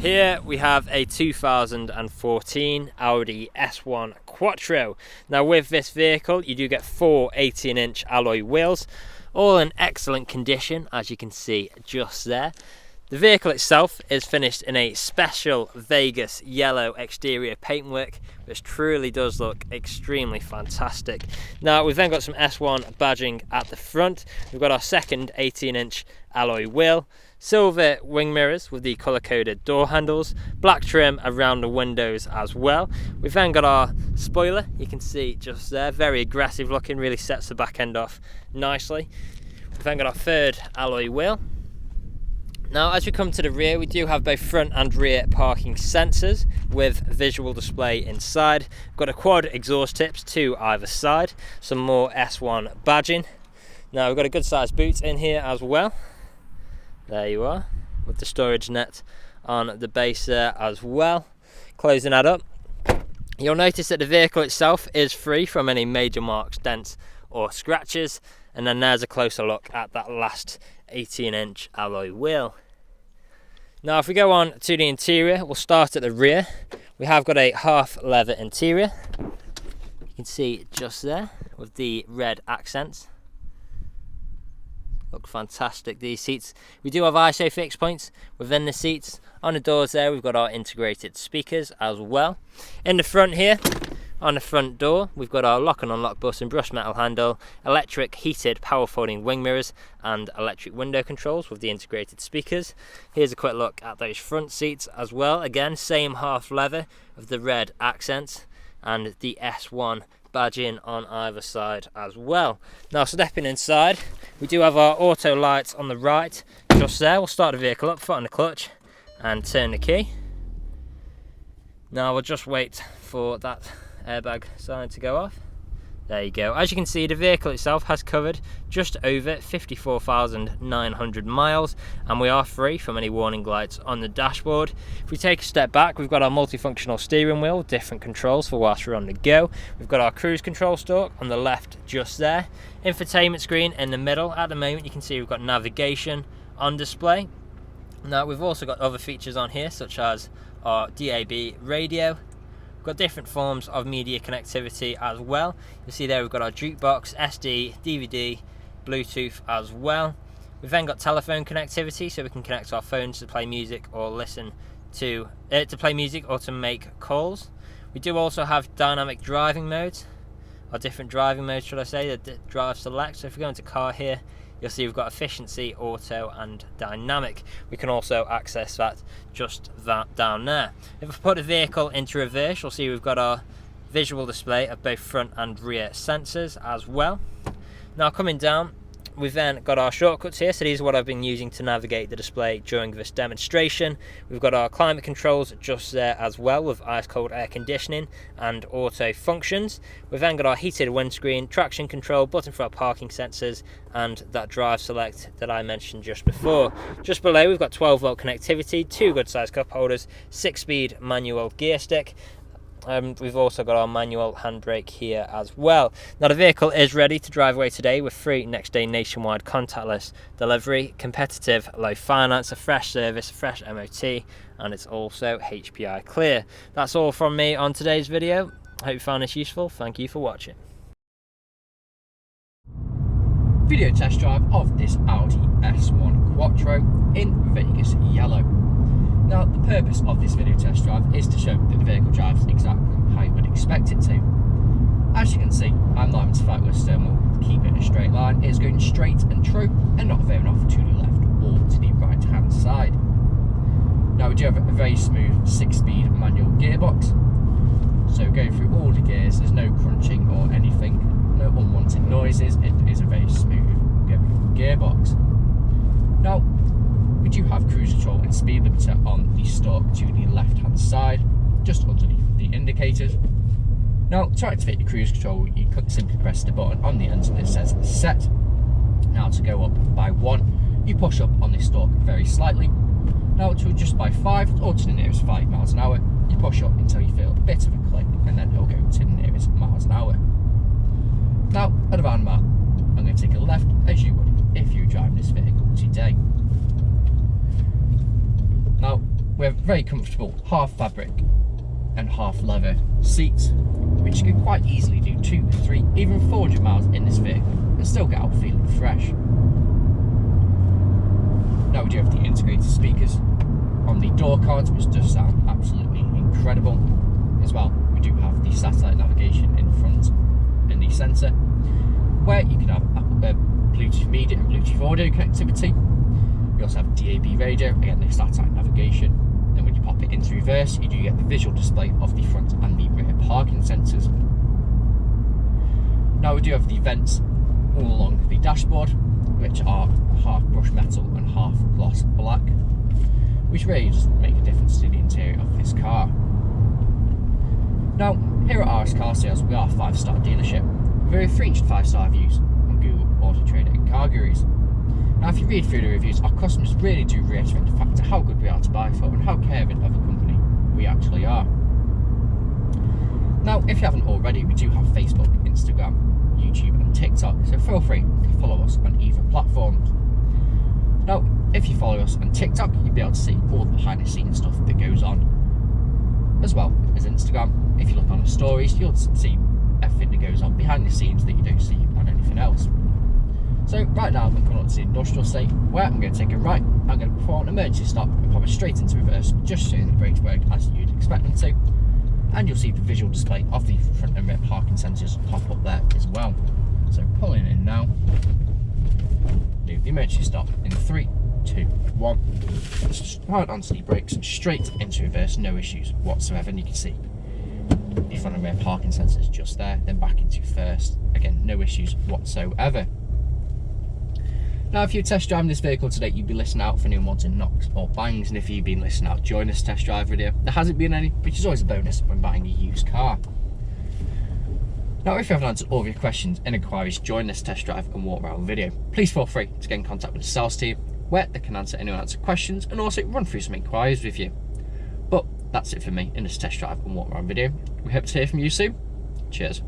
Here we have a 2014 Audi S1 Quattro. Now with this vehicle you do get 4 18-inch alloy wheels, all in excellent condition as you can see just there. The vehicle itself is finished in a special Vegas yellow exterior paintwork, which truly does look extremely fantastic. Now we've then got some S1 badging at the front. We've got our second 18-inch alloy wheel, silver wing mirrors with the colour-coded door handles, black trim around the windows as well. We've then got our spoiler, you can see just there, very aggressive looking, really sets the back end off nicely. We've then got our third alloy wheel. Now as we come to the rear, we do have both front and rear parking sensors with visual display inside. We've got a quad exhaust tips to either side, some more S1 badging. Now we've got a good sized boot in here as well. There you are, with the storage net on the base there as well. Closing that up, you'll notice that the vehicle itself is free from any major marks, dents or scratches. And then there's a closer look at that last 18-inch alloy wheel. Now if we go on to the interior, we'll start at the rear. We have got a half leather interior. You can see just there with the red accents. Look fantastic, these seats. We do have ISO fixed points within the seats. On the doors there we've got our integrated speakers as well. In the front here, on the front door, we've got our lock and unlock button, brushed metal handle, electric heated power folding wing mirrors and electric window controls with the integrated speakers. Here's a quick look at those front seats as well. Again, same half leather with the red accents and the S1 badging on either side as well. Now stepping inside, we do have our auto lights on the right just there. We'll start the vehicle up, foot on the clutch and turn the key. Now we'll just wait for that airbag sign to go off. There you go. As you can see, the vehicle itself has covered just over 54,900 miles and we are free from any warning lights on the dashboard. If we take a step back, we've got our multifunctional steering wheel with different controls for whilst we're on the go. We've got our cruise control stalk on the left just there. Infotainment screen in the middle. At the moment you can see we've got navigation on display. Now we've also got other features on here such as our DAB radio. We've got different forms of media connectivity as well. You'll see there we've got our jukebox, SD, DVD, Bluetooth as well. We've then got telephone connectivity, so we can connect our phones to play music or listen to play music or to make calls. We do also have dynamic driving modes, or different driving modes should I say, the drive select. So if we go into car here, you'll see we've got efficiency, auto and dynamic. We can also access that just that down there. If we put the vehicle into reverse, you'll see we've got our visual display of both front and rear sensors as well. Now coming down, we've then got our shortcuts here, so these are what I've been using to navigate the display during this demonstration. We've got our climate controls just there as well with ice cold air conditioning and auto functions. We've then got our heated windscreen, traction control, button for our parking sensors and that drive select that I mentioned just before. Just below we've got 12-volt connectivity, 2 good sized cup holders, 6-speed manual gear stick. We've also got our manual handbrake here as well. Now the vehicle is ready to drive away today with free next day nationwide contactless delivery, competitive low finance, a fresh service, a fresh MOT, and it's also HPI clear. That's all from me on today's video. I hope you found this useful. Thank you for watching. Video test drive of this Audi S1 Quattro in Vegas yellow. Now, the purpose of this video test drive is to show that the vehicle drives exactly how you would expect it to. As you can see, I'm not having to fight with a steering wheel to keep it in a straight line. It's going straight and true and not veering off to the left or to the right hand side. Now we do have a very smooth 6-speed manual gearbox. So going through all the gears, there's no crunching or anything, no unwanted noises. It is a very smooth going gearbox. Now, we do have cruise control and speed limiter on the stalk to the left hand side, just underneath the indicators. Now to activate the cruise control, you could simply press the button on the end that says set. Now to go up by 1, you push up on the stalk very slightly. Now to adjust by 5 or to the nearest 5 miles an hour, you push up until you feel a bit of a click and then it'll go to the nearest miles an hour. Now at a roundabout, I'm going to take a left as you would if you were driving this vehicle today. we have very comfortable half fabric and half leather seats, which you can quite easily do 2, 3, even 400 miles in this vehicle and still get out feeling fresh. Now we do have the integrated speakers on the door cards, which does sound absolutely incredible. As well, we do have the satellite navigation in front in the centre, where you can have Bluetooth media and Bluetooth audio connectivity. We also have DAB radio, again the satellite navigation. And when you pop it into reverse, you do get the visual display of the front and the rear parking sensors. Now we do have the vents all along the dashboard, which are half brushed metal and half gloss black, which really does make a difference to the interior of this car. Now, here at RS Car Sales, we are a 5-star dealership with over 300 5-star reviews on Google, Autotrader and Car Gurus. Now, if you read through the reviews, our customers really do reiterate the fact of how good we are to buy for and how caring of a company we actually are. Now, if you haven't already, we do have Facebook, Instagram, YouTube and TikTok, so feel free to follow us on either platforms. Now, if you follow us on TikTok, you'll be able to see all the behind the scenes stuff that goes on, as well as Instagram. If you look on the stories, you'll see everything that goes on behind the scenes that you don't see on anything else. So right now I'm coming up to the industrial state, where I'm going to take a right, I'm going to perform an emergency stop and pop it straight into reverse, just so the brakes work as you'd expect them to, and you'll see the visual display of the front and rear parking sensors pop up there as well. So pulling in now, do the emergency stop in 3, 2, 1, hard onto the brakes, straight into reverse, no issues whatsoever, and you can see the front and rear parking sensors just there, then back into first, again no issues whatsoever. Now, if you're test driving this vehicle today, you'd be listening out for any unwanted knocks or bangs, and if you've been listening out during this test drive video, there hasn't been any, which is always a bonus when buying a used car. Now, if you haven't answered all of your questions and inquiries during this test drive and walk around video, please feel free to get in contact with the sales team, where they can answer any unanswered questions and also run through some inquiries with you. But that's it for me in this test drive and walk around video. We hope to hear from you soon. Cheers.